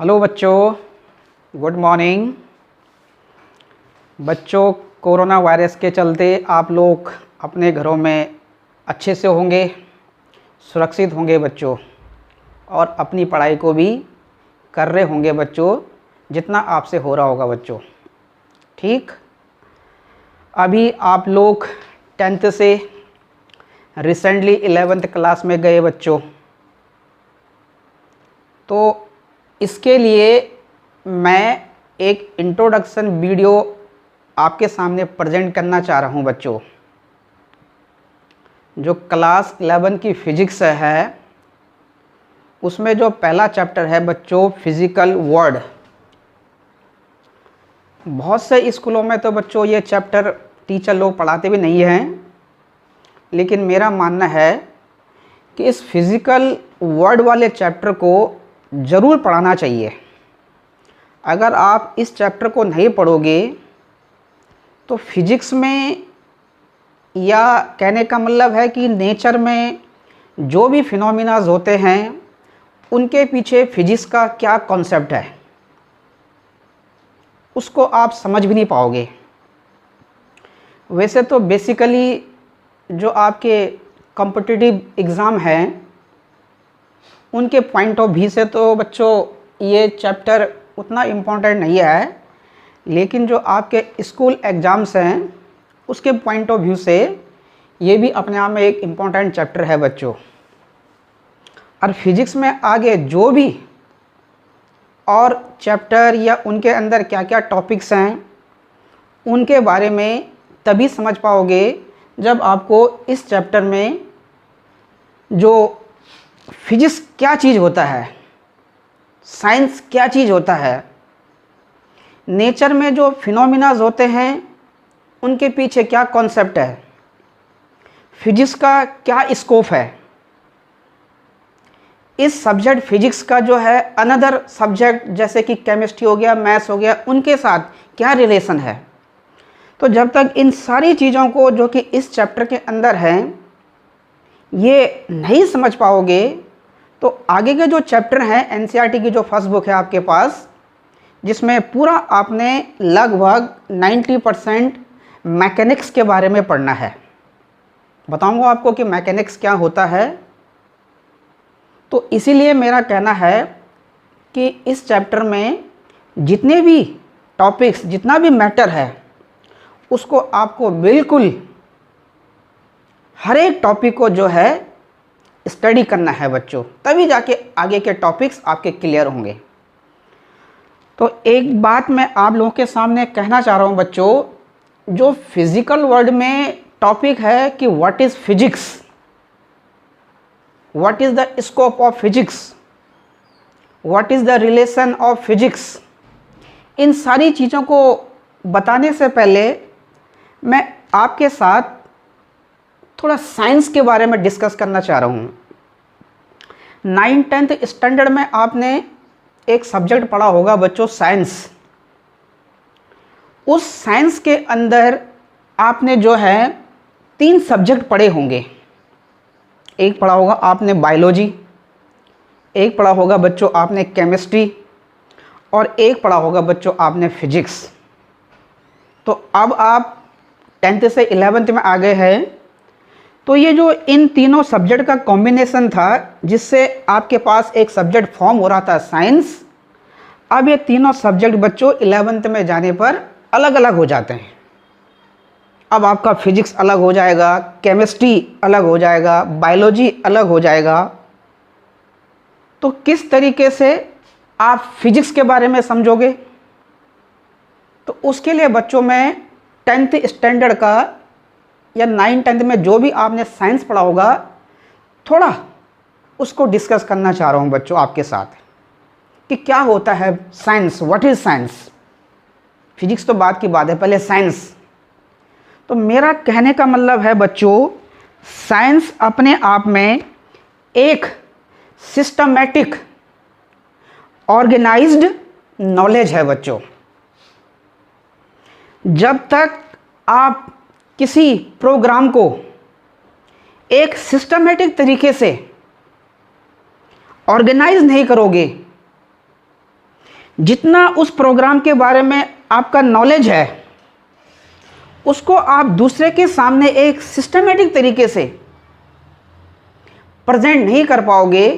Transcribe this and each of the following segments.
Hello बच्चों, good morning. बच्चों, corona virus के चलते आप लोग अपने घरों में अच्छे से होंगे, सुरक्षित होंगे बच्चों, और अपनी पढ़ाई को भी कर रहे होंगे बच्चों, जितना आपसे हो रहा होगा बच्चों। ठीक, अभी आप लोग 10th से रिसेंटली 11th क्लास में गए बच्चों, तो इसके लिए मैं एक इंट्रोडक्शन वीडियो आपके सामने प्रेजेंट करना चाह रहा हूं बच्चों। जो क्लास 11 की फिजिक्स है, उसमें जो पहला चैप्टर है बच्चों, फिजिकल वर्ल्ड। बहुत से स्कूलों में तो बच्चों ये चैप्टर टीचर लोग पढ़ाते भी नहीं हैं, लेकिन मेरा मानना है कि इस फिजिकल वर्ल्ड वाले चैप्टर को ज़रूर पढ़ाना चाहिए। अगर आप इस चैप्टर को नहीं पढ़ोगे तो फिजिक्स में, या कहने का मतलब है कि नेचर में जो भी फिनोमिनाज होते हैं, उनके पीछे फिजिक्स का क्या कॉन्सेप्ट है, उसको आप समझ भी नहीं पाओगे। वैसे तो बेसिकली जो आपके कॉम्पिटिटिव एग्ज़ाम हैं, उनके पॉइंट ऑफ व्यू से तो बच्चों ये चैप्टर उतना इम्पोर्टेंट नहीं है, लेकिन जो आपके स्कूल एग्ज़ाम्स हैं उसके पॉइंट ऑफ व्यू से ये भी अपने आप में एक इम्पोर्टेंट चैप्टर है बच्चों। और फिजिक्स में आगे जो भी और चैप्टर या उनके अंदर क्या क्या टॉपिक्स हैं, उनके बारे में तभी समझ पाओगे जब आपको इस चैप्टर में जो फिजिक्स क्या चीज़ होता है, साइंस क्या चीज़ होता है, नेचर में जो फिनोमिनाज होते हैं उनके पीछे क्या कॉन्सेप्ट है, फिजिक्स का क्या स्कोप है, इस सब्जेक्ट फिजिक्स का जो है अनदर सब्जेक्ट जैसे कि केमिस्ट्री हो गया, मैथ्स हो गया, उनके साथ क्या रिलेशन है। तो जब तक इन सारी चीज़ों को जो कि इस चैप्टर के अंदर हैं ये नहीं समझ पाओगे, तो आगे के जो चैप्टर हैं, एनसीईआरटी की जो फर्स्ट बुक है आपके पास, जिसमें पूरा आपने लगभग 90% मैकेनिक्स के बारे में पढ़ना है। बताऊंगा आपको कि मैकेनिक्स क्या होता है। तो इसीलिए मेरा कहना है कि इस चैप्टर में जितने भी टॉपिक्स, जितना भी मैटर है, उसको आपको बिल्कुल हर एक टॉपिक को जो है स्टडी करना है बच्चों, तभी जाके आगे के टॉपिक्स आपके क्लियर होंगे। तो एक बात मैं आप लोगों के सामने कहना चाह रहा हूँ बच्चों, जो फिजिकल वर्ल्ड में टॉपिक है कि what is physics, what is the scope of physics, what is the relation of physics, इन सारी चीज़ों को बताने से पहले मैं आपके साथ थोड़ा साइंस के बारे में डिस्कस करना चाह रहा हूँ। 9th-10th स्टैंडर्ड में आपने एक सब्जेक्ट पढ़ा होगा बच्चों, साइंस। उस साइंस के अंदर आपने जो है 3 सब्जेक्ट पढ़े होंगे। एक पढ़ा होगा आपने बायोलॉजी, एक पढ़ा होगा बच्चों आपने केमिस्ट्री, और एक पढ़ा होगा बच्चों आपने फिजिक्स। तो अब आप 10th से 11th में आ गए हैं, तो ये जो इन तीनों सब्जेक्ट का कॉम्बिनेशन था, जिससे आपके पास एक सब्जेक्ट फॉर्म हो रहा था साइंस, अब ये तीनों सब्जेक्ट बच्चों 11th में जाने पर अलग अलग हो जाते हैं। अब आपका फिजिक्स अलग हो जाएगा, केमिस्ट्री अलग हो जाएगा, बायोलॉजी अलग हो जाएगा। तो किस तरीके से आप फिजिक्स के बारे में समझोगे? तो उसके लिए बच्चों मैं 10th स्टैंडर्ड का या 9th-10th में जो भी आपने साइंस पढ़ा होगा, थोड़ा उसको डिस्कस करना चाह रहा हूँ बच्चों आपके साथ कि क्या होता है science, what is science. Physics तो बात की बात है, पहले साइंस। तो मेरा कहने का मतलब है बच्चों, साइंस अपने आप में एक सिस्टमैटिक ऑर्गेनाइज्ड नॉलेज है बच्चों। जब तक आप किसी प्रोग्राम को एक सिस्टमैटिक तरीके से ऑर्गेनाइज नहीं करोगे, जितना उस प्रोग्राम के बारे में आपका नॉलेज है उसको आप दूसरे के सामने एक सिस्टमेटिक तरीके से प्रेजेंट नहीं कर पाओगे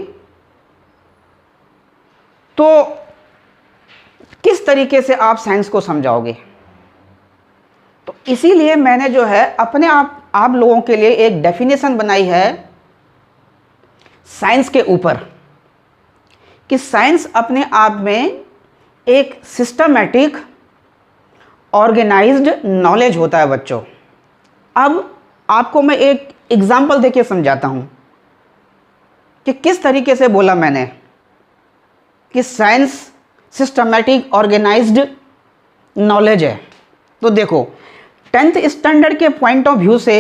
तो किस तरीके से आप साइंस को समझाओगे। तो इसीलिए मैंने जो है अपने आप लोगों के लिए एक डेफिनेशन बनाई है साइंस के ऊपर कि साइंस अपने आप में एक सिस्टमैटिक ऑर्गेनाइज्ड नॉलेज होता है बच्चों। अब आपको मैं एक एग्जांपल देके समझाता हूं कि किस तरीके से बोला मैंने कि साइंस सिस्टमैटिक ऑर्गेनाइज्ड नॉलेज है। तो देखो 10th स्टैंडर्ड के पॉइंट ऑफ व्यू से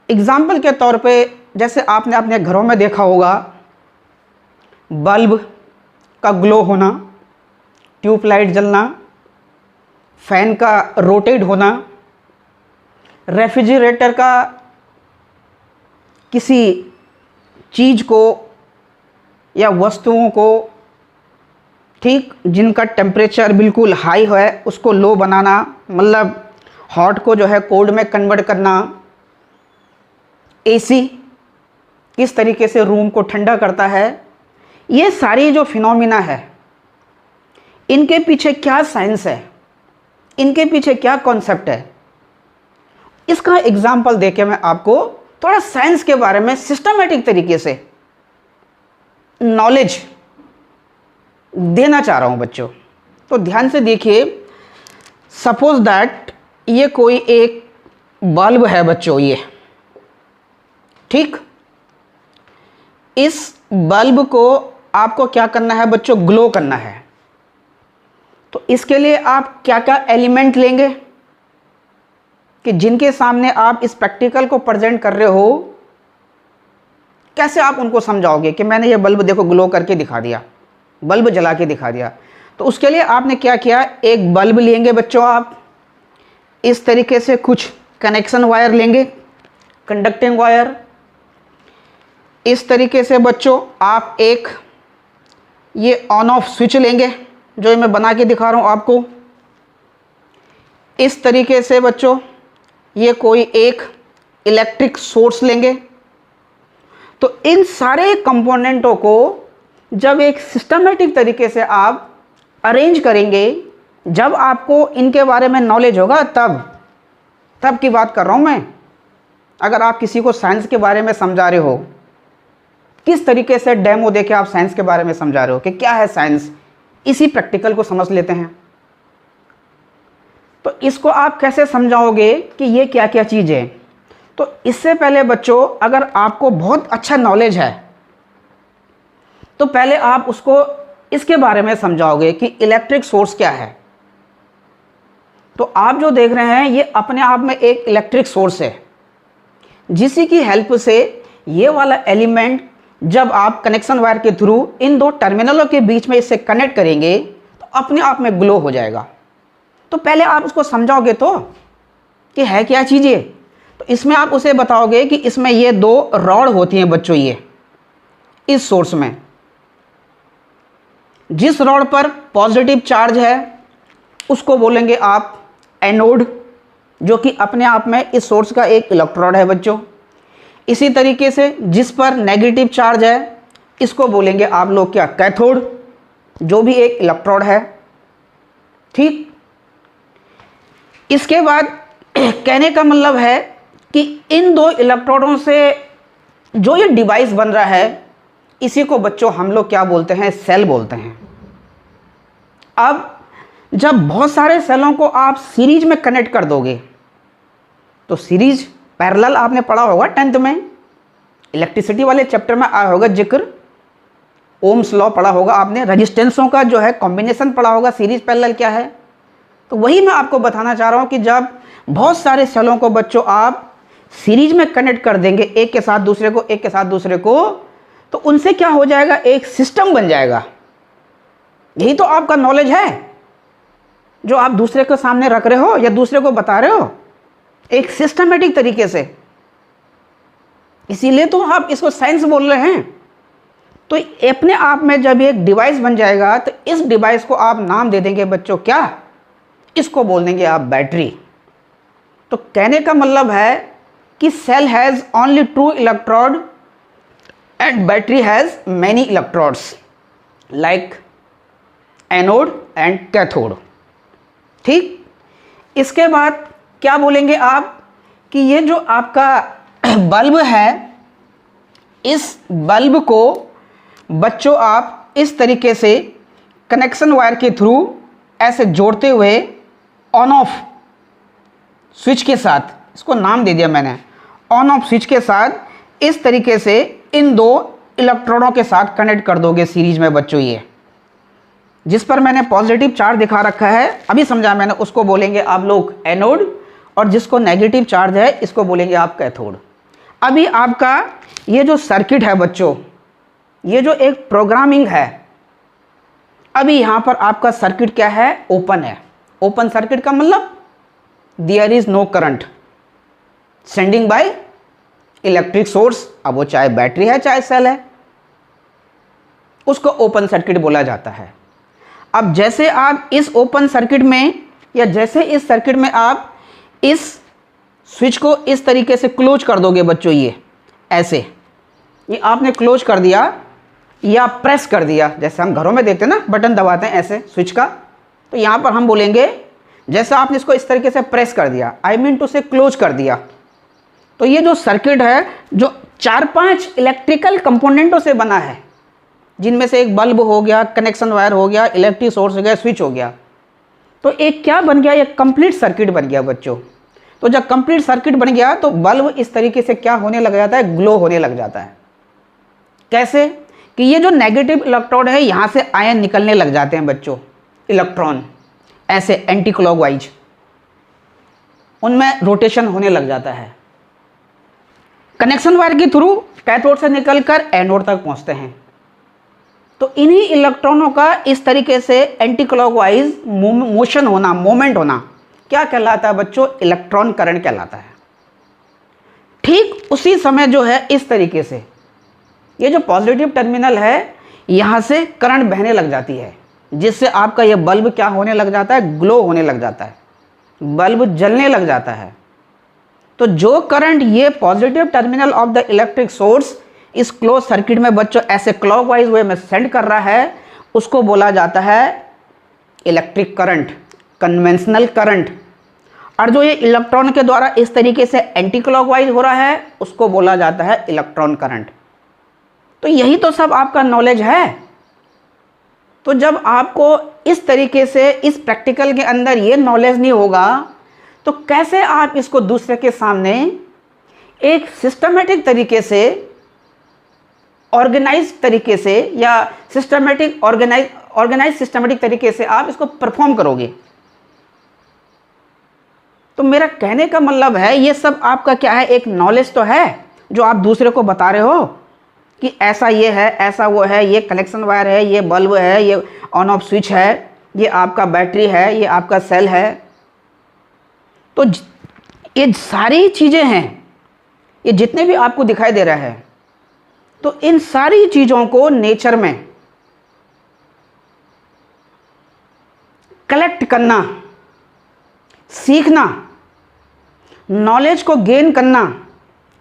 एग्जाम्पल के तौर पे जैसे आपने अपने घरों में देखा होगा बल्ब का ग्लो होना, ट्यूबलाइट जलना, फैन का रोटेट होना, रेफ्रिजरेटर का किसी चीज़ को या वस्तुओं को ठीक जिनका टेम्परेचर बिल्कुल हाई है उसको लो बनाना, मतलब हॉट को जो है कोल्ड में कन्वर्ट करना, एसी किस तरीके से रूम को ठंडा करता है। ये सारी जो फिनोमिना है इनके पीछे क्या साइंस है, इनके पीछे क्या कॉन्सेप्ट है, इसका एग्जाम्पल देके मैं आपको थोड़ा साइंस के बारे में सिस्टमैटिक तरीके से नॉलेज देना चाह रहा हूं बच्चों। तो ध्यान से देखिए, सपोज दैट ये कोई एक बल्ब है बच्चों, ये ठीक। इस बल्ब को आपको क्या करना है बच्चों, ग्लो करना है। तो इसके लिए आप क्या क्या एलिमेंट लेंगे कि जिनके सामने आप इस प्रैक्टिकल को प्रेजेंट कर रहे हो, कैसे आप उनको समझाओगे कि मैंने ये बल्ब देखो ग्लो करके दिखा दिया, बल्ब जला के दिखा दिया। तो उसके लिए आपने क्या किया, एक बल्ब लेंगे बच्चों, आप इस तरीके से कुछ कनेक्शन वायर लेंगे, कंडक्टिंग वायर। इस तरीके से बच्चों आप एक ये ऑन ऑफ स्विच लेंगे जो मैं बना के दिखा रहा हूं आपको। इस तरीके से बच्चों ये कोई एक इलेक्ट्रिक सोर्स लेंगे। तो इन सारे कंपोनेंटों को जब एक सिस्टमेटिक तरीके से आप अरेंज करेंगे, जब आपको इनके बारे में नॉलेज होगा तब की बात कर रहा हूं मैं। अगर आप किसी को साइंस के बारे में समझा रहे हो, किस तरीके से डेमो देके आप साइंस के बारे में समझा रहे हो कि क्या है साइंस, इसी प्रैक्टिकल को समझ लेते हैं। तो इसको आप कैसे समझाओगे कि ये क्या क्या चीज़ है। तो इससे पहले बच्चों अगर आपको बहुत अच्छा नॉलेज है तो पहले आप उसको इसके बारे में समझाओगे कि इलेक्ट्रिक सोर्स क्या है। तो आप जो देख रहे हैं ये अपने आप में एक इलेक्ट्रिक सोर्स है, जिसी की हेल्प से ये वाला एलिमेंट जब आप कनेक्शन वायर के थ्रू इन दो टर्मिनलों के बीच में इसे कनेक्ट करेंगे तो अपने आप में ग्लो हो जाएगा। तो पहले आप उसको समझाओगे तो कि है क्या चीज़ ये। तो इसमें आप उसे बताओगे कि इसमें ये दो रॉड होती हैं बच्चों, ये इस सोर्स में जिस रॉड पर पॉजिटिव चार्ज है उसको बोलेंगे आप एनोड, जो कि अपने आप में इस सोर्स का एक इलेक्ट्रोड है बच्चों। इसी तरीके से जिस पर नेगेटिव चार्ज है इसको बोलेंगे आप लोग क्या, कैथोड, जो भी एक इलेक्ट्रोड है, ठीक। इसके बाद कहने का मतलब है कि इन दो इलेक्ट्रोडों से जो ये डिवाइस बन रहा है इसी को बच्चों हम लोग क्या बोलते हैं, सेल बोलते हैं। अब जब बहुत सारे सेलों को आप सीरीज में कनेक्ट कर दोगे, तो सीरीज पैरेलल आपने पढ़ा होगा 10th में, इलेक्ट्रिसिटी वाले चैप्टर में आया होगा जिक्र, ओम्स लॉ पढ़ा होगा आपने, रेजिस्टेंसों का जो है कॉम्बिनेशन पढ़ा होगा, सीरीज पैरेलल क्या है। तो वही मैं आपको बताना चाह रहा हूं कि जब बहुत सारे सेलों को बच्चों आप सीरीज में कनेक्ट कर देंगे एक के साथ दूसरे को, एक के साथ दूसरे को, तो उनसे क्या हो जाएगा, एक सिस्टम बन जाएगा। यही तो आपका नॉलेज है जो आप दूसरे के सामने रख रहे हो या दूसरे को बता रहे हो एक सिस्टमेटिक तरीके से। इसीलिए तो आप इसको साइंस बोल रहे हैं। तो अपने आप में जब एक डिवाइस बन जाएगा तो इस डिवाइस को आप नाम दे देंगे बच्चों क्या, इसको बोल देंगे आप बैटरी। तो कहने का मतलब है कि cell has only 2 electrode and battery has many electrodes like anode and cathode. ठीक, इसके बाद क्या बोलेंगे आप कि ये जो आपका बल्ब है, इस बल्ब को बच्चों आप इस तरीके से कनेक्शन वायर के थ्रू ऐसे जोड़ते हुए ऑन ऑफ स्विच के साथ, इसको नाम दे दिया मैंने ऑन ऑफ स्विच के साथ, इस तरीके से इन 2 इलेक्ट्रॉनों के साथ कनेक्ट कर दोगे सीरीज में बच्चों। ये जिस पर मैंने पॉजिटिव चार्ज दिखा रखा है अभी समझा मैंने, उसको बोलेंगे आप लोग एनोड, और जिसको नेगेटिव चार्ज है इसको बोलेंगे आप कैथोड। अभी आपका ये जो सर्किट है बच्चों, ये जो एक प्रोग्रामिंग है, अभी यहाँ पर आपका सर्किट क्या है, ओपन है। ओपन सर्किट का मतलब there is no current sending by electric source, अब वो चाहे बैटरी है चाहे सेल है, उसको ओपन सर्किट बोला जाता है। अब जैसे आप इस ओपन सर्किट में, या जैसे इस सर्किट में आप इस स्विच को इस तरीके से क्लोज कर दोगे बच्चों, ये ऐसे, ये आपने क्लोज कर दिया या प्रेस कर दिया, जैसे हम घरों में देखते हैं ना बटन दबाते हैं ऐसे स्विच का, तो यहाँ पर हम बोलेंगे जैसे आपने इसको इस तरीके से प्रेस कर दिया, आई मीन टू से क्लोज कर दिया, तो ये जो सर्किट है जो 4-5 इलेक्ट्रिकल कंपोनेंटों से बना है, जिनमें से एक बल्ब हो गया, कनेक्शन वायर हो गया, इलेक्ट्रिक सोर्स हो गया, स्विच हो गया, तो एक क्या बन गया, एक कंप्लीट सर्किट बन गया बच्चों। तो जब कंप्लीट सर्किट बन गया तो बल्ब इस तरीके से क्या होने लग जाता है, ग्लो होने लग जाता है। कैसे कि ये जो नेगेटिव इलेक्ट्रोड है यहाँ से आयन निकलने लग जाते हैं बच्चों, इलेक्ट्रॉन ऐसे एंटी क्लॉकवाइज, उनमें रोटेशन होने लग जाता है। कनेक्शन वायर के थ्रू कैथोड से निकलकर एनोड तक पहुंचते हैं। तो इन्हीं इलेक्ट्रॉनों का इस तरीके से एंटी क्लॉकवाइज मोशन होना, मूवमेंट होना क्या कहलाता है बच्चों, इलेक्ट्रॉन करंट कहलाता है। ठीक उसी समय जो है इस तरीके से ये जो पॉजिटिव टर्मिनल है यहाँ से करंट बहने लग जाती है, जिससे आपका ये बल्ब क्या होने लग जाता है, ग्लो होने लग जाता है, बल्ब जलने लग जाता है। तो जो करंट ये positive terminal of the electric source इस क्लोज सर्किट में बच्चों ऐसे क्लॉकवाइज वे में सेंड कर रहा है, उसको बोला जाता है इलेक्ट्रिक करंट, कन्वेंशनल करंट। और जो ये इलेक्ट्रॉन के द्वारा इस तरीके से एंटी क्लॉकवाइज हो रहा है, उसको बोला जाता है इलेक्ट्रॉन करंट। तो यही तो सब आपका नॉलेज है। तो जब आपको इस तरीके से इस प्रैक्टिकल के अंदर ये नॉलेज नहीं होगा तो कैसे आप इसको दूसरे के सामने एक सिस्टमेटिक तरीके से, ऑर्गेनाइज तरीके से, या सिस्टमेटिक ऑर्गेनाइज सिस्टमेटिक तरीके से आप इसको परफॉर्म करोगे। तो मेरा कहने का मतलब है ये सब आपका क्या है, एक नॉलेज तो है जो आप दूसरे को बता रहे हो कि ऐसा ये है, ऐसा वो है, ये कनेक्शन वायर है, ये बल्ब है, ये ऑन ऑफ स्विच है, ये आपका बैटरी है, ये आपका सेल है। तो ये सारी चीज़ें हैं, ये जितने भी आपको दिखाई दे रहा है, तो इन सारी चीज़ों को नेचर में कलेक्ट करना, सीखना, नॉलेज को गेन करना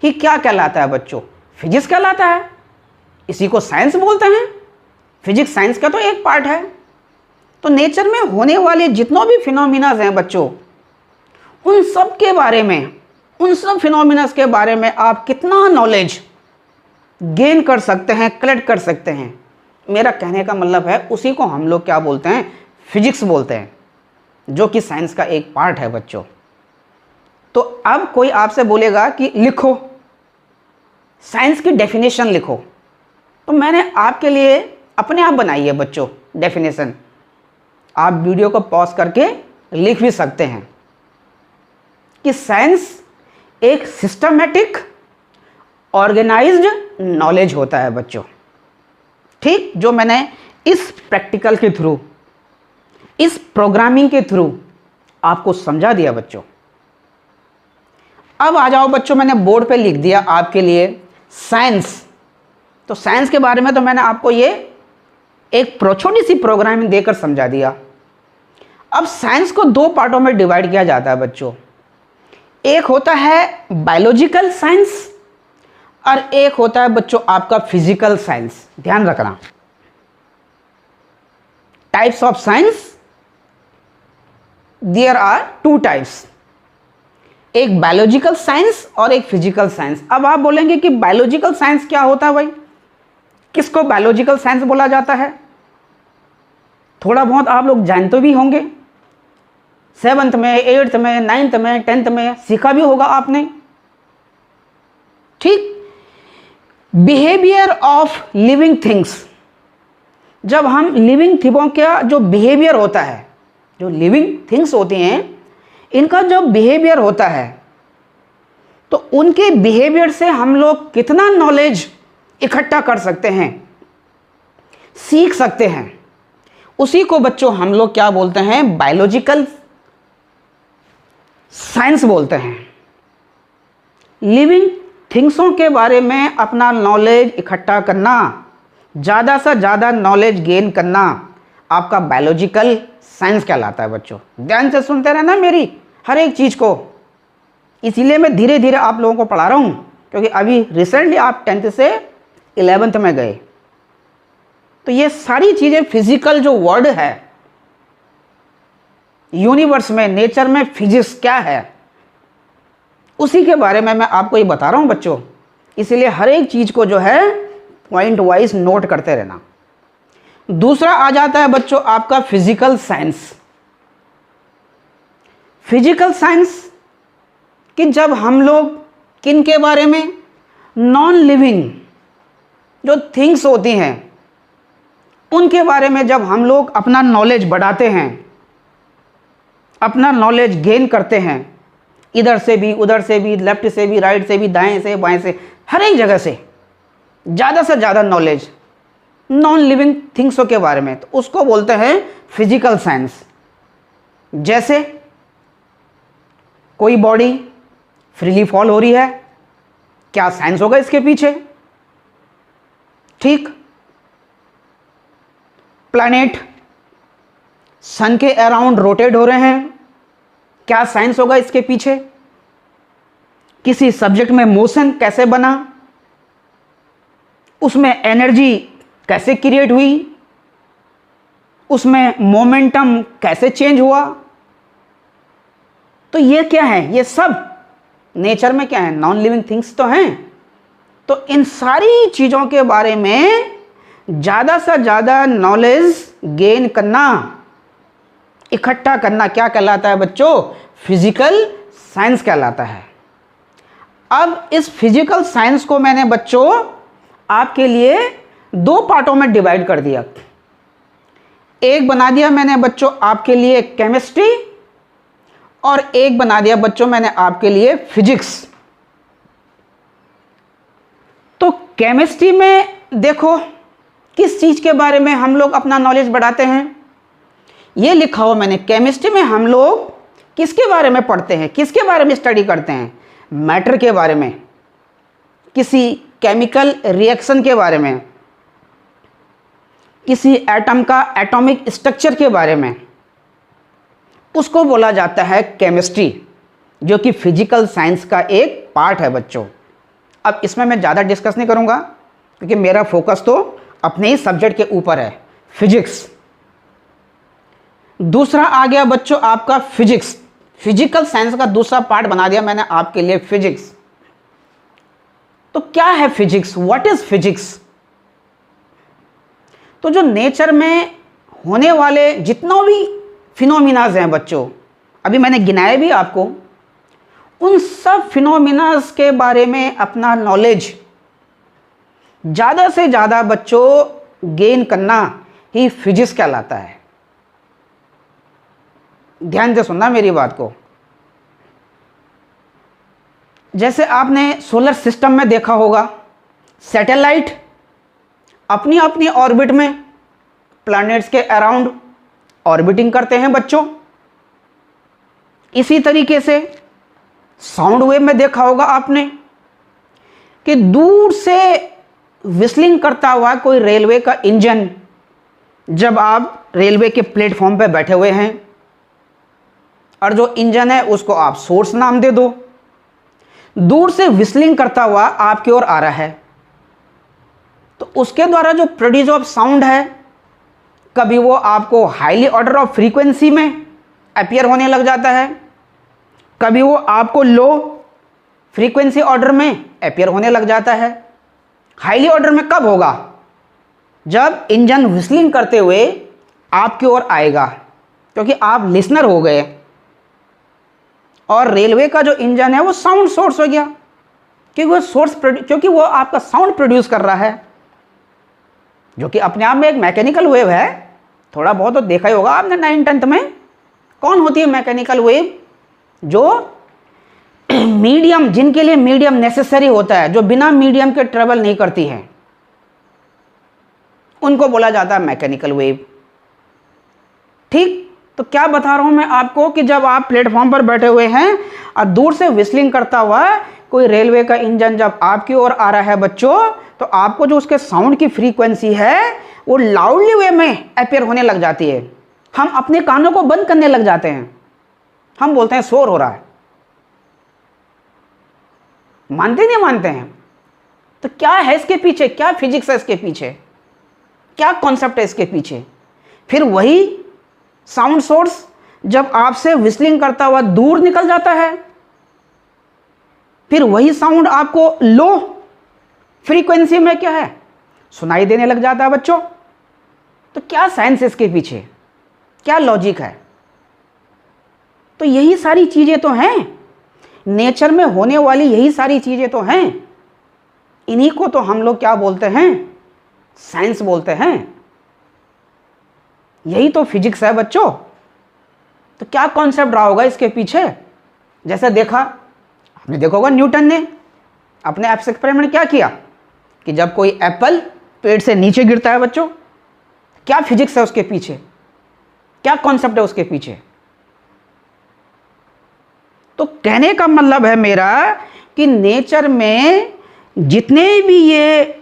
ही क्या कहलाता है बच्चों, फिजिक्स कहलाता है। इसी को साइंस बोलते हैं। फिजिक्स साइंस का तो एक पार्ट है। तो नेचर में होने वाले जितनों भी फिनोमिनाज हैं बच्चों, उन सब के बारे में, उन सब फिनोमिनाज के बारे में आप कितना नॉलेज गेन कर सकते हैं, कलेक्ट कर सकते हैं, मेरा कहने का मतलब है उसी को हम लोग क्या बोलते हैं, फिजिक्स बोलते हैं, जो कि साइंस का एक पार्ट है बच्चों। तो अब कोई आपसे बोलेगा कि लिखो, साइंस की डेफिनेशन लिखो, तो मैंने आपके लिए अपने आप बनाई है बच्चों डेफिनेशन। आप वीडियो को पॉज करके लिख भी सकते हैं कि साइंस एक सिस्टमेटिक ऑर्गेनाइज्ड नॉलेज होता है बच्चों। ठीक, जो मैंने इस प्रैक्टिकल के थ्रू, इस प्रोग्रामिंग के थ्रू आपको समझा दिया बच्चों। अब आ जाओ बच्चों, मैंने बोर्ड पे लिख दिया आपके लिए साइंस तो साइंस के बारे में तो मैंने आपको ये एक छोटी सी प्रोग्रामिंग देकर समझा दिया। अब साइंस को दो पार्टों में डिवाइड किया जाता है बच्चों। एक होता है बायोलॉजिकल साइंस और एक होता है बच्चों आपका फिजिकल साइंस। ध्यान रखना, types of science, there are two types, एक बायोलॉजिकल साइंस और एक फिजिकल साइंस। अब आप बोलेंगे कि बायोलॉजिकल साइंस क्या होता है भाई, किसको बायोलॉजिकल साइंस बोला जाता है? थोड़ा बहुत आप लोग जानते भी होंगे, 7th में, 8th में, 9th में, 10th में सीखा भी होगा आपने। ठीक, बिहेवियर ऑफ लिविंग थिंग्स। जब हम लिविंग थिंगों का जो बिहेवियर होता है, जो लिविंग थिंग्स होती हैं, इनका जो बिहेवियर होता है, तो उनके बिहेवियर से हम लोग कितना नॉलेज इकट्ठा कर सकते हैं, सीख सकते हैं, उसी को बच्चों हम लोग क्या बोलते हैं? बायोलॉजिकल साइंस बोलते हैं। लिविंग थिंग्सों के बारे में अपना नॉलेज इकट्ठा करना, ज़्यादा से ज़्यादा नॉलेज गेन करना, आपका बायोलॉजिकल साइंस कहलाता है बच्चों। ध्यान से सुनते रहना मेरी हर एक चीज़ को, इसीलिए मैं धीरे धीरे आप लोगों को पढ़ा रहा हूँ, क्योंकि अभी रिसेंटली आप 10th से 11th में गए। तो ये सारी चीज़ें, फिजिकल जो वर्ड है यूनिवर्स में, नेचर में फिजिक्स क्या है, उसी के बारे में मैं आपको ये बता रहा हूँ बच्चों। इसीलिए हर एक चीज़ को जो है पॉइंट वाइज नोट करते रहना। दूसरा आ जाता है बच्चों आपका फिजिकल साइंस। फिजिकल साइंस कि जब हम लोग किन के बारे में, नॉन लिविंग जो थिंग्स होती हैं उनके बारे में जब हम लोग अपना नॉलेज बढ़ाते हैं, अपना नॉलेज गेन करते हैं, इधर से भी, उधर से भी, लेफ्ट से भी, राइट से भी, दाएं से, बाएं से, हर एक जगह से ज़्यादा से ज़्यादा नॉलेज नॉन लिविंग थिंग्सों के बारे में, तो उसको बोलते हैं फिजिकल साइंस। जैसे कोई बॉडी फ्रीली फॉल हो रही है, क्या साइंस होगा इसके पीछे? ठीक, प्लैनेट सन के अराउंड रोटेट हो रहे हैं, क्या साइंस होगा इसके पीछे? किसी सब्जेक्ट में मोशन कैसे बना, उसमें एनर्जी कैसे क्रिएट हुई, उसमें मोमेंटम कैसे चेंज हुआ, तो ये क्या है? ये सब नेचर में क्या है? नॉन लिविंग थिंग्स तो हैं। तो इन सारी चीज़ों के बारे में ज़्यादा से ज़्यादा नॉलेज गेन करना, इकट्ठा करना क्या कहलाता है बच्चों? फिजिकल साइंस कहलाता है। अब इस फिजिकल साइंस को मैंने बच्चों आपके लिए दो पार्टों में डिवाइड कर दिया। एक बना दिया मैंने बच्चों आपके लिए केमिस्ट्री, और एक बना दिया बच्चों मैंने आपके लिए फिजिक्स। तो केमिस्ट्री में देखो किस चीज़ के बारे में हम लोग अपना नॉलेज बढ़ाते हैं, ये लिखा हो मैंने। केमिस्ट्री में हम लोग किसके बारे में पढ़ते हैं, किसके बारे में स्टडी करते हैं? मैटर के बारे में, किसी केमिकल रिएक्शन के बारे में, किसी एटम का एटॉमिक स्ट्रक्चर के बारे में, उसको बोला जाता है केमिस्ट्री, जो कि फिजिकल साइंस का एक पार्ट है बच्चों। अब इसमें मैं ज़्यादा डिस्कस नहीं करूँगा, क्योंकि मेरा फोकस तो अपने ही सब्जेक्ट के ऊपर है, फिजिक्स। दूसरा आ गया बच्चों आपका फिजिक्स। फिजिकल साइंस का दूसरा पार्ट बना दिया मैंने आपके लिए फिजिक्स। तो क्या है फिजिक्स? What is physics? तो जो नेचर में होने वाले जितना भी फिनोमिनाज हैं बच्चों, अभी मैंने गिनाए भी आपको, उन सब फिनोमिनाज के बारे में अपना नॉलेज ज़्यादा से ज़्यादा बच्चों गेन करना ही फिजिक्स कहलाता है। ध्यान से सुनना मेरी बात को। जैसे आपने सोलर सिस्टम में देखा होगा, सैटेलाइट अपनी अपनी ऑर्बिट में प्लैनेट्स के अराउंड ऑर्बिटिंग करते हैं बच्चों। इसी तरीके से साउंड वेव में देखा होगा आपने कि दूर से विस्लिंग करता हुआ कोई रेलवे का इंजन, जब आप रेलवे के प्लेटफॉर्म पर बैठे हुए हैं और जो इंजन है उसको आप सोर्स नाम दे दो, दूर से विस्लिंग करता हुआ आपकी ओर आ रहा है, तो उसके द्वारा जो प्रोड्यूस ऑफ साउंड है, कभी वो आपको हाईली ऑर्डर ऑफ फ्रीक्वेंसी में अपीयर होने लग जाता है, कभी वो आपको लो फ्रीक्वेंसी ऑर्डर में अपीयर होने लग जाता है। हाईली ऑर्डर में कब होगा? जब इंजन विस्लिंग करते हुए आपकी ओर आएगा, क्योंकि आप लिसनर हो गए और रेलवे का जो इंजन है वो साउंड सोर्स हो गया, क्योंकि वो आपका साउंड प्रोड्यूस कर रहा है, जो कि अपने आप में एक मैकेनिकल वेव है। थोड़ा बहुत तो देखा ही होगा आपने 9th-10th में। कौन होती है मैकेनिकल वेव? जो मीडियम, जिनके लिए मीडियम नेसेसरी होता है, जो बिना मीडियम के ट्रेवल नहीं करती है, उनको बोला जाता है मैकेनिकल वेव। ठीक, तो क्या बता रहा हूं मैं आपको कि जब आप प्लेटफॉर्म पर बैठे हुए हैं और दूर से विस्लिंग करता हुआ कोई रेलवे का इंजन जब आपकी ओर आ रहा है बच्चों, तो आपको जो उसके साउंड की फ्रीक्वेंसी है वो लाउडली वे में अपीयर होने लग जाती है। हम अपने कानों को बंद करने लग जाते हैं, हम बोलते हैं शोर हो रहा है। मानते नहीं मानते हैं? तो क्या है इसके पीछे? क्या फिजिक्स है इसके पीछे? क्या कॉन्सेप्ट है इसके पीछे? फिर वही साउंड सोर्स जब आपसे विस्लिंग करता हुआ दूर निकल जाता है, फिर वही साउंड आपको लो फ्रीक्वेंसी में क्या है, सुनाई देने लग जाता है बच्चों। तो क्या साइंस है इसके पीछे? क्या लॉजिक है? तो यही सारी चीजें तो हैं, नेचर में होने वाली यही सारी चीजें तो हैं। इन्हीं को तो हम लोग क्या बोलते हैं? साइंस बोलते हैं। यही तो फिजिक्स है बच्चों। तो क्या कॉन्सेप्ट रहा होगा इसके पीछे? जैसे देखा आपने, देखा होगा न्यूटन ने अपने एक्सपेरिमेंट क्या किया कि जब कोई एप्पल पेड़ से नीचे गिरता है बच्चों, क्या फिजिक्स है उसके पीछे? क्या कॉन्सेप्ट है उसके पीछे? तो कहने का मतलब है मेरा कि नेचर में जितने भी ये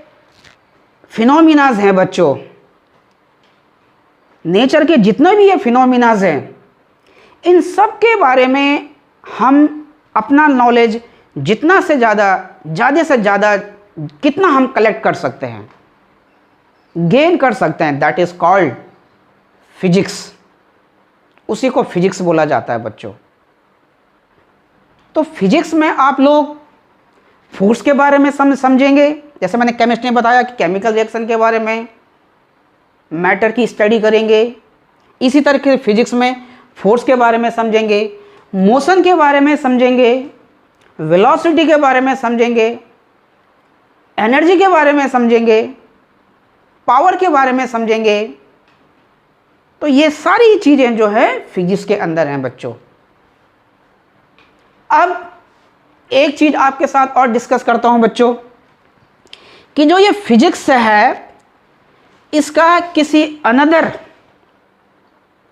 फिनोमिनाज हैं बच्चों, नेचर के जितने भी ये फिनोमिनाज हैं, इन सब के बारे में हम अपना नॉलेज जितना से ज़्यादा से ज़्यादा कितना हम कलेक्ट कर सकते हैं, गेन कर सकते हैं, दैट इज कॉल्ड फिजिक्स। उसी को फिजिक्स बोला जाता है बच्चों। तो फिजिक्स में आप लोग फोर्स के बारे में समझेंगे, जैसे मैंने केमिस्ट्री में बताया कि केमिकल रिएक्शन के बारे में, मैटर की स्टडी करेंगे। इसी तरह के फिजिक्स में फोर्स के बारे में समझेंगे, मोशन के बारे में समझेंगे, वेलोसिटी के बारे में समझेंगे, एनर्जी के बारे में समझेंगे, पावर के बारे में समझेंगे। तो ये सारी चीज़ें जो है फिजिक्स के अंदर हैं बच्चों। अब एक चीज़ आपके साथ और डिस्कस करता हूं बच्चों कि जो ये फिजिक्स है इसका किसी अनदर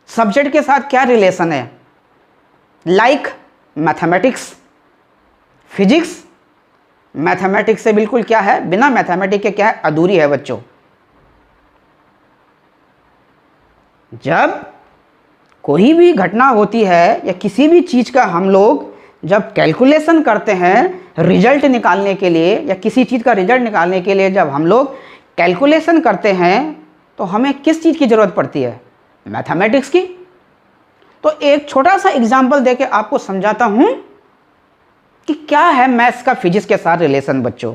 सब्जेक्ट के साथ क्या रिलेशन है, लाइक मैथमेटिक्स। फिजिक्स मैथमेटिक्स से बिल्कुल क्या है, बिना मैथमेटिक्स के क्या है, अधूरी है बच्चों। जब कोई भी घटना होती है या किसी भी चीज़ का हम लोग जब कैलकुलेशन करते हैं रिजल्ट निकालने के लिए, या किसी चीज़ का रिजल्ट निकालने के लिए जब हम लोग कैलकुलेशन करते हैं, तो हमें किस चीज़ की ज़रूरत पड़ती है? मैथमेटिक्स की। तो एक छोटा सा एग्जाम्पल देके आपको समझाता हूँ कि क्या है मैथ्स का फिजिक्स के साथ रिलेशन बच्चों।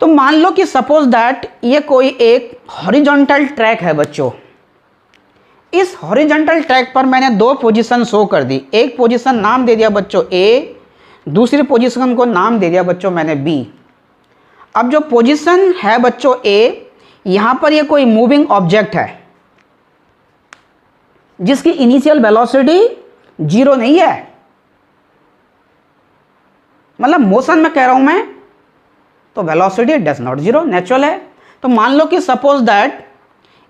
तो मान लो कि सपोज दैट ये कोई एक हॉरिजॉन्टल ट्रैक है बच्चों। इस हॉरिजॉन्टल ट्रैक पर मैंने दो पोजीशन शो कर दी। एक पोजीशन नाम दे दिया बच्चों ए, दूसरी पोजीशन को नाम दे दिया बच्चों मैंने बी। अब जो पोजीशन है बच्चों ए, यहां पर ये कोई मूविंग ऑब्जेक्ट है जिसकी इनिशियल वेलोसिटी 0 नहीं है, मतलब मोशन में कह रहा हूं मैं, तो वेलोसिटी डज नॉट 0, नेचुरल है। तो मान लो कि suppose that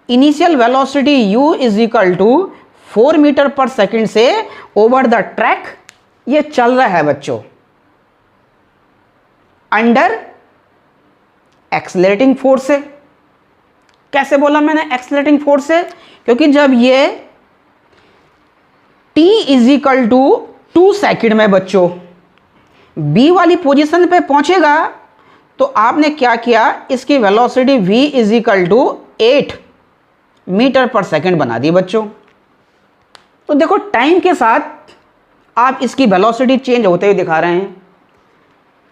initial velocity u is equal to 4 metre per second से ओवर द ट्रैक ये चल रहा है बच्चों अंडर एक्सेलरेटिंग फोर्स से। कैसे बोला मैंने एक्सेलरेटिंग फोर्स से? क्योंकि जब ये t इजिकल टू 2 सेकेंड में बच्चों b वाली पोजीशन पे पहुंचेगा तो आपने क्या किया, इसकी velocity v equal to 8 metre per second बना दी बच्चों। तो देखो टाइम के साथ आप इसकी वेलोसिटी चेंज होते हुए दिखा रहे हैं।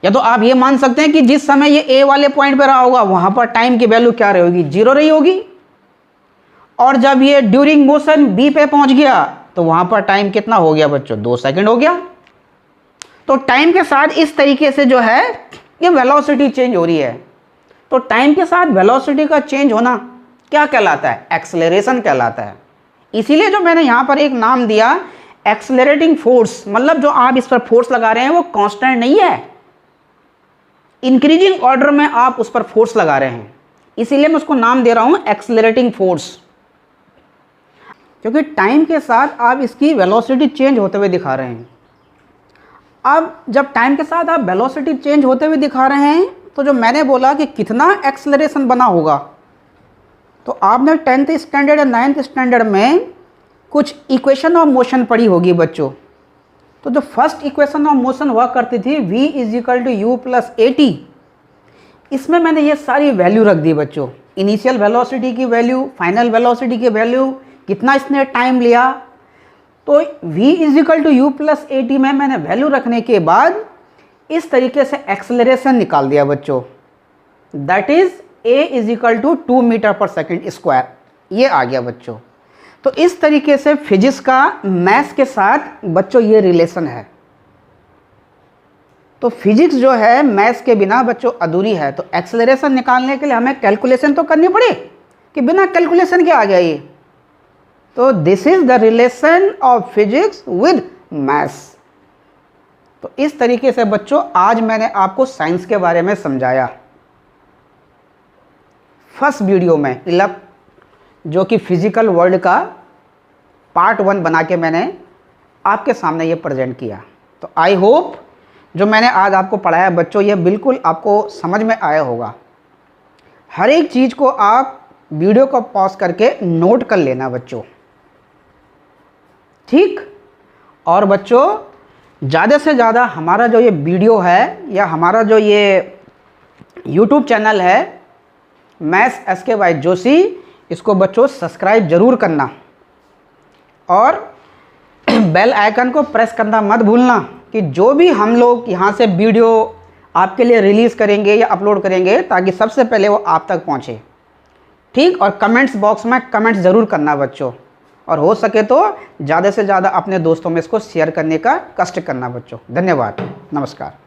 या तो आप ये मान सकते हैं कि जिस समय ये ए वाले पॉइंट पर रहा होगा वहां पर टाइम की वैल्यू क्या रहेगी, 0 रही होगी, और जब ये ड्यूरिंग मोशन बी पे पहुंच गया तो वहां पर टाइम कितना हो गया बच्चों, 2 सेकंड हो गया। तो टाइम के साथ इस तरीके से जो है ये वेलोसिटी चेंज हो रही है। तो टाइम के साथ वेलोसिटी का चेंज होना क्या कहलाता है, एक्सेलरेशन कहलाता है। इसीलिए जो मैंने यहां पर एक नाम दिया एक्सेलरेटिंग फोर्स, मतलब जो आप इस पर फोर्स लगा रहे हैं वो कांस्टेंट नहीं है, इंक्रीजिंग ऑर्डर में आप उस पर फोर्स लगा रहे हैं, इसीलिए मैं उसको नाम दे रहा हूं एक्सेलरेटिंग फोर्स। क्योंकि टाइम के साथ आप इसकी वेलोसिटी चेंज होते हुए दिखा रहे हैं। अब जब टाइम के साथ आप वेलोसिटी चेंज होते हुए दिखा रहे हैं तो जो मैंने बोला कि कितना एक्सेलरेशन बना होगा, तो आपने 10th स्टैंडर्ड या 9th स्टैंडर्ड में कुछ इक्वेशन ऑफ मोशन पढ़ी होगी बच्चों। तो जो फर्स्ट इक्वेशन ऑफ मोशन हुआ करती थी v equal to u plus a t, इसमें मैंने ये सारी वैल्यू रख दी बच्चों, इनिशियल वेलोसिटी की वैल्यू, फाइनल वेलोसिटी की वैल्यू, कितना इसने टाइम लिया। तो v equal to u plus a t में मैंने वैल्यू रखने के बाद इस तरीके से एक्सेलरेशन निकाल दिया बच्चों, that is a equal to 2 metre per second square, ये आ गया बच्चों। तो इस तरीके से फिजिक्स का मैथ्स के साथ बच्चों ये रिलेशन है। तो फिजिक्स जो है मैथ्स के बिना बच्चों अधूरी है। तो एक्सेलरेशन निकालने के लिए हमें कैलकुलेशन तो करनी पड़े, कि बिना कैलकुलेशन के आ गया ये। तो this is the relation of physics with maths. तो इस तरीके से बच्चों आज मैंने आपको साइंस के बारे में समझाया। फर्स्ट वीडियो में जो कि फिजिकल वर्ल्ड का पार्ट 1 बना के मैंने आपके सामने ये प्रेजेंट किया। तो आई होप जो मैंने आज आपको पढ़ाया बच्चों ये बिल्कुल आपको समझ में आया होगा। हर एक चीज़ को आप वीडियो को पॉज करके नोट कर लेना बच्चों, ठीक। और बच्चों ज़्यादा से ज़्यादा हमारा जो ये वीडियो है या हमारा जो ये यूट्यूब चैनल है मैथ्स SKY जोशी, इसको बच्चों सब्सक्राइब जरूर करना और बेल आइकन को प्रेस करना मत भूलना, कि जो भी हम लोग यहाँ से वीडियो आपके लिए रिलीज़ करेंगे या अपलोड करेंगे ताकि सबसे पहले वो आप तक पहुँचे, ठीक। और कमेंट्स बॉक्स में कमेंट्स ज़रूर करना बच्चों, और हो सके तो ज़्यादा से ज़्यादा अपने दोस्तों में इसको शेयर करने का कष्ट करना बच्चों। धन्यवाद, नमस्कार।